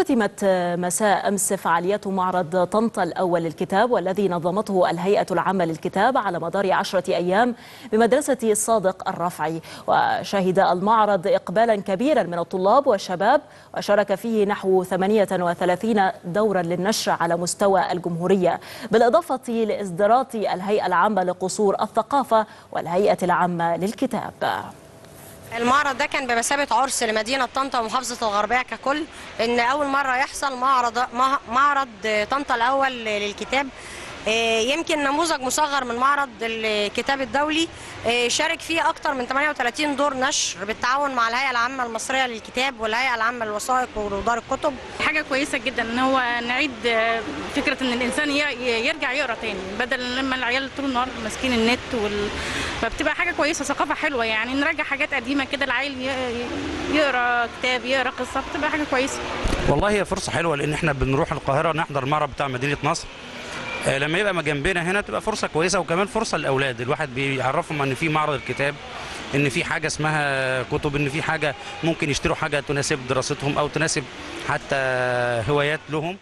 اختتمت مساء أمس فعاليات معرض طنطا الأول للكتاب، والذي نظمته الهيئة العامة للكتاب على مدار 10 أيام بمدرسة الصادق الرفعي. وشهد المعرض إقبالا كبيرا من الطلاب والشباب، وشارك فيه نحو 38 دورا للنشر على مستوى الجمهورية، بالإضافة لإصدارات الهيئة العامة لقصور الثقافة والهيئة العامة للكتاب. المعرض ده كان بمثابة عرس لمدينة طنطا ومحافظة الغربية ككل، إن أول مرة يحصل معرض طنطا الأول للكتاب. يمكن نموذج مصغر من معرض الكتاب الدولي، شارك فيه أكثر من 38 دور نشر بالتعاون مع الهيئة العامة المصرية للكتاب والهيئة العامة للوثائق ودار الكتب. حاجة كويسة جدا إن هو نعيد فكرة إن الإنسان يرجع يقرأ تاني، بدل لما العيال طول النهار ماسكين النت فبتبقى حاجة كويسة، ثقافة حلوة يعني، نرجع حاجات قديمة كده، العيل يقرأ كتاب، يقرأ قصة، بتبقى حاجة كويسة. والله هي فرصة حلوة، لأن إحنا بنروح القاهرة نحضر المعرض بتاع مدينة نصر. لما يبقى جنبنا هنا تبقى فرصة كويسة، وكمان فرصة للأولاد، الواحد بيعرفهم إن في معرض الكتاب، إن في حاجة اسمها كتب، إن في حاجة ممكن يشتروا حاجة تناسب دراستهم أو تناسب حتى هوايات لهم.